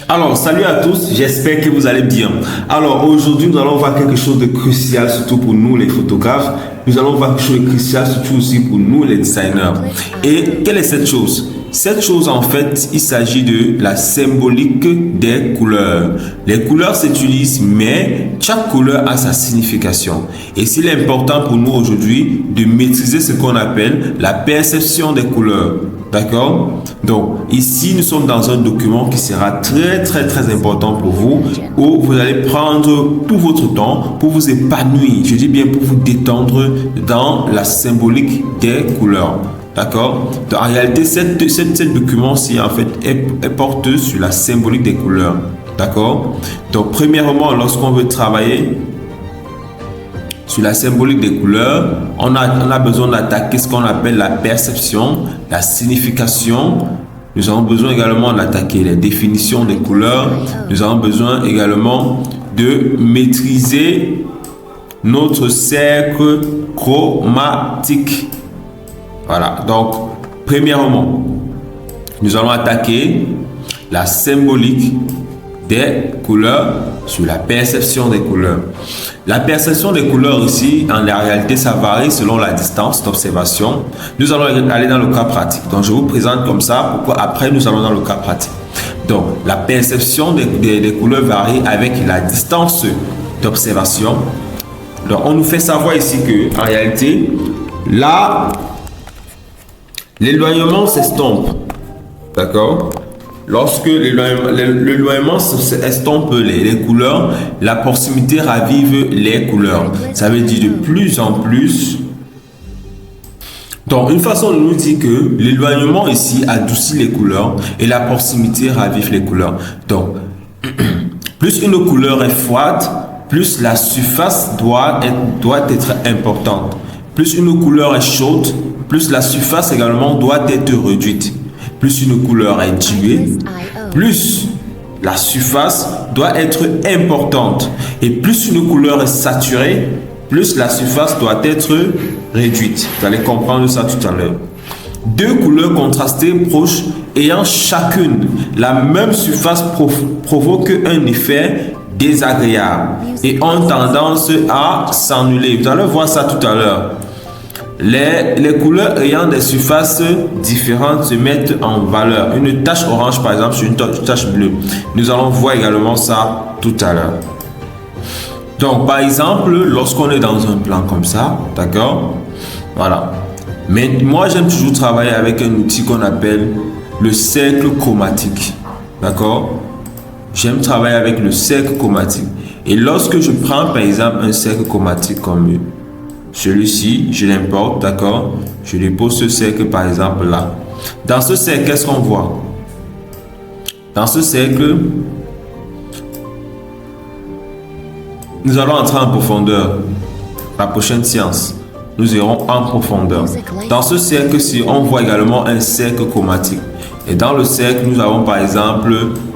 Alors, salut à tous, j'espère que vous allez bien. Alors, aujourd'hui, nous allons voir quelque chose de crucial, surtout pour nous les photographes. Nous allons voir quelque chose de crucial, surtout aussi pour nous les designers. Et quelle est cette chose? Cette chose, en fait, il s'agit de la symbolique des couleurs. Les couleurs s'utilisent, mais chaque couleur a sa signification. Et c'est important pour nous aujourd'hui de maîtriser ce qu'on appelle la perception des couleurs. D'accord? Donc, ici, nous sommes dans un document qui sera très important pour vous, où vous allez prendre tout votre temps pour vous épanouir. Je dis bien pour vous détendre dans la symbolique des couleurs. D'accord? En réalité, ce document-ci, en fait, est porté sur la symbolique des couleurs. D'accord? Donc, premièrement, lorsqu'on veut travailler sur la symbolique des couleurs, on a besoin d'attaquer ce qu'on appelle la perception, la signification. Nous avons besoin également d'attaquer les définitions des couleurs. Nous avons besoin également de maîtriser notre cercle chromatique. Voilà, donc, premièrement, nous allons attaquer la symbolique des couleurs sur la perception des couleurs. La perception des couleurs ici, en réalité, ça varie selon la distance d'observation. Nous allons aller dans le cas pratique. Donc, je vous présente comme ça, pourquoi après nous allons dans le cas pratique. Donc, la perception des couleurs varie avec la distance d'observation. Donc, on nous fait savoir ici que, en réalité, là, l'éloignement s'estompe. D'accord? Lorsque l'éloignement s'estompe les couleurs, la proximité ravive les couleurs. Ça veut dire de plus en plus. Donc, une façon de nous dire que l'éloignement ici adoucit les couleurs et la proximité ravive les couleurs. Donc, plus une couleur est froide, plus la surface doit être importante. Plus une couleur est chaude, plus la surface également doit être réduite. Plus une couleur est diluée, plus la surface doit être importante. Et plus une couleur est saturée, plus la surface doit être réduite. Vous allez comprendre ça tout à l'heure. Deux couleurs contrastées proches ayant chacune la même surface provoquent un effet désagréable et ont tendance à s'annuler. Vous allez voir ça tout à l'heure. Les couleurs ayant des surfaces différentes se mettent en valeur. Une tache orange, par exemple, sur une tache bleue. Nous allons voir également ça tout à l'heure. Donc, par exemple, lorsqu'on est dans un plan comme ça, d'accord? Voilà. Mais moi, j'aime toujours travailler avec un outil qu'on appelle le cercle chromatique. D'accord? J'aime travailler avec le cercle chromatique. Et lorsque je prends, par exemple, un cercle chromatique comme celui-ci, je l'importe, d'accord? Je dépose ce cercle, par exemple, là. Dans ce cercle, qu'est-ce qu'on voit? Dans ce cercle, nous allons entrer en profondeur. La prochaine séance, nous irons en profondeur. Dans ce cercle-ci, on voit également un cercle chromatique. Et dans le cercle, nous avons, par exemple,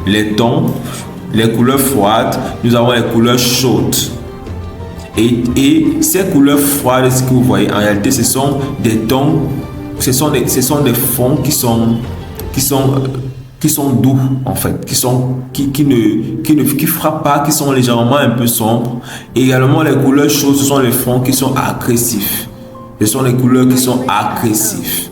les tons, les couleurs froides, nous avons les couleurs chaudes. Et ces couleurs froides, ce que vous voyez, en réalité, ce sont des tons, ce sont des fonds qui sont doux, en fait, qui frappent pas, qui sont légèrement un peu sombres. Et également, les couleurs chaudes, ce sont les fonds qui sont agressifs. Ce sont les couleurs qui sont agressives.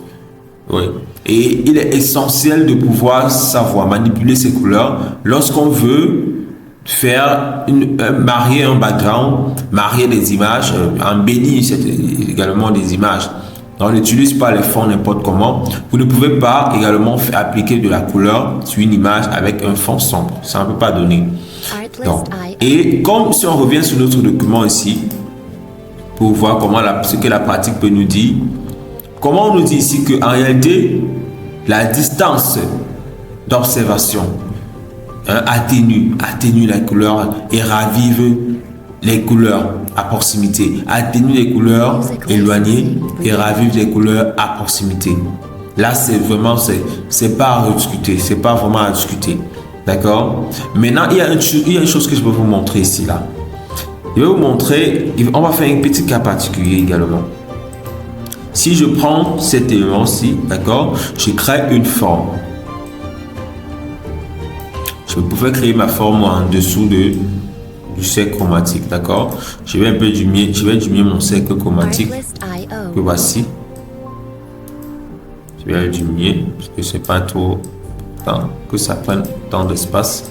Oui. Et il est essentiel de pouvoir savoir manipuler ces couleurs lorsqu'on veut marier un background, marier des images, embellir également des images. Donc, on n'utilise pas les fonds n'importe comment. Vous ne pouvez pas également appliquer de la couleur sur une image avec un fond sombre. Ça ne peut pas donner. Donc, et comme si on revient sur notre document ici, pour voir ce que la pratique peut nous dire, comment on nous dit ici qu'en réalité, la distance d'observation atténue la couleur et ravive les couleurs à proximité. Atténue les couleurs éloignées et ravive les couleurs à proximité. Là, c'est vraiment, c'est pas à rediscuter, c'est pas vraiment à discuter. D'accord? Maintenant, il y a une chose que je peux vous montrer ici, là. Je vais vous montrer, on va faire un petit cas particulier également. Si je prends cet élément-ci, d'accord, je crée une forme. Je pouvais créer ma forme en dessous du cercle chromatique, d'accord? Je vais un peu diminuer, mon cercle chromatique. Que voici. Je vais le diminuer parce que c'est pas trop important que ça prenne tant d'espace.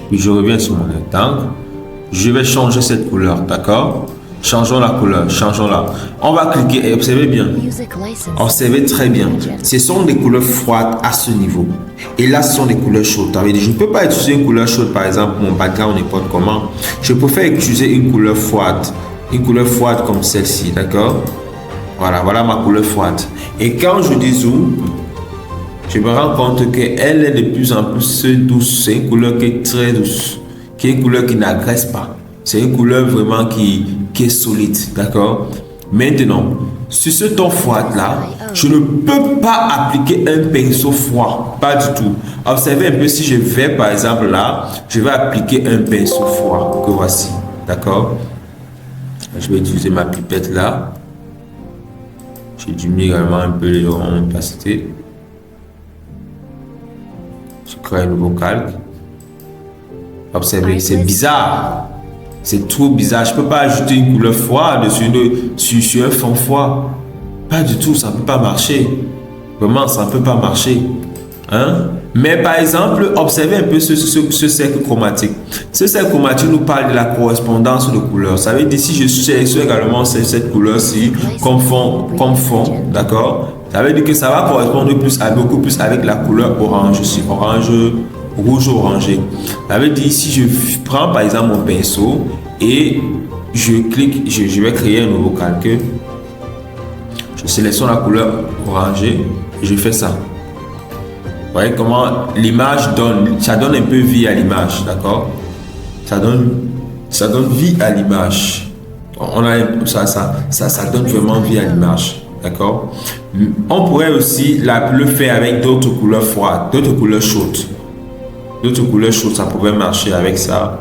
Puis je reviens sur mon rectangle. Je vais changer cette couleur, d'accord? Changeons la couleur, changeons-la. On va cliquer et observez bien. Observez très bien. Ce sont des couleurs froides à ce niveau. Et là, ce sont des couleurs chaudes. Je ne peux pas utiliser une couleur chaude, par exemple, mon background, n'importe comment. Je préfère utiliser une couleur froide. Une couleur froide comme celle-ci, d'accord? Voilà ma couleur froide. Et quand je dézoome, je me rends compte qu'elle est de plus en plus douce. C'est une couleur qui est très douce. Qui est une couleur qui n'agresse pas. C'est une couleur vraiment qui est solide, d'accord? Maintenant, sur ce ton froid-là, je ne peux pas appliquer un pinceau froid. Pas du tout. Observez un peu si je vais, par exemple, là, je vais appliquer un pinceau froid que voici, d'accord? Je vais utiliser ma pipette là. J'ai diminué également un peu les opacités. Je crée un nouveau calque. Observez, c'est bizarre. C'est trop bizarre. Je ne peux pas ajouter une couleur froide sur un fond froid. Pas du tout, ça ne peut pas marcher. Vraiment, ça ne peut pas marcher. Hein? Mais par exemple, observez un peu ce cercle chromatique. Ce cercle chromatique nous parle de la correspondance de couleurs. Ça veut dire si je sélectionne également cette couleur-ci comme fond, d'accord? Ça veut dire que ça va correspondre beaucoup plus avec la couleur orange aussi, rouge orangé. Ça veut dire si je prends par exemple mon pinceau et je clique, je vais créer un nouveau calque. Je sélectionne la couleur orangée et je fais ça. Vous voyez comment l'image ça donne un peu vie à l'image, d'accord? Ça donne vie à l'image. On a ça donne vraiment vie à l'image, d'accord? On pourrait aussi le faire avec d'autres couleurs froides, d'autres couleurs chaudes. D'autres couleurs chaudes, ça pouvait marcher avec ça.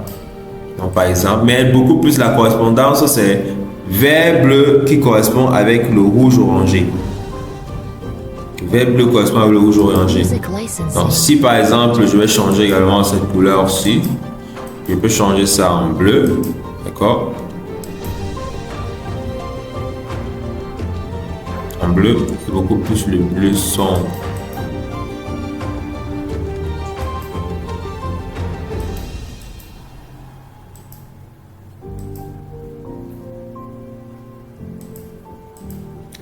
Donc, par exemple, mais beaucoup plus la correspondance, c'est vert bleu qui correspond avec le rouge orangé. Vert bleu correspond avec le rouge orangé. Donc, si par exemple, je vais changer également cette couleur-ci, je peux changer ça en bleu, d'accord? En bleu, c'est beaucoup plus le bleu sombre.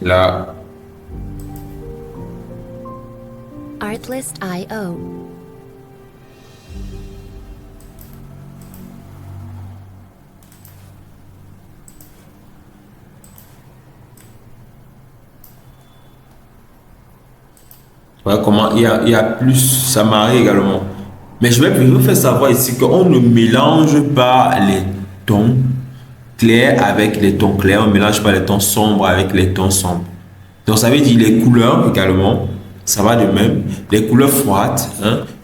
Là. Artlist.io. Voilà comment il y a plus, ça m'arrive également. Mais je vais vous faire savoir ici qu'on ne mélange pas les tons clairs avec les tons clairs, on ne mélange pas les tons sombres avec les tons sombres. Donc ça veut dire les couleurs également, ça va de même. Les couleurs froides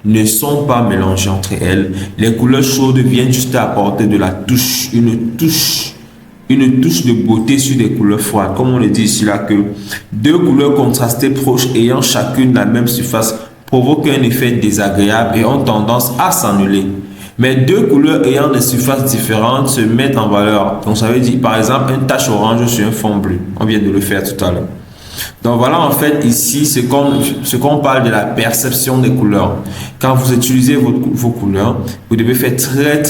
ne sont pas mélangées entre elles. Les couleurs chaudes viennent juste apporter de la touche, une touche de beauté sur des couleurs froides. Comme on le dit ici là que deux couleurs contrastées proches ayant chacune la même surface provoquent un effet désagréable et ont tendance à s'annuler. Mais deux couleurs ayant des surfaces différentes se mettent en valeur. Donc ça veut dire par exemple une tache orange sur un fond bleu. On vient de le faire tout à l'heure. Donc voilà en fait ici ce qu'on parle de la perception des couleurs. Quand vous utilisez vos couleurs, vous devez faire très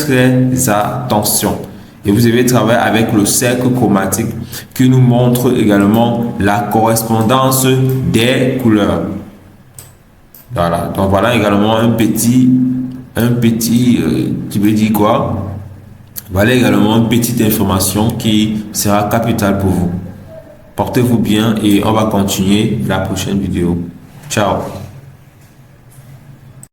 attention. Et vous devez travailler avec le cercle chromatique qui nous montre également la correspondance des couleurs. Voilà, donc voilà également un petit tu veux dire quoi? Voilà également une petite information qui sera capitale pour vous. Portez-vous bien et on va continuer la prochaine vidéo. Ciao!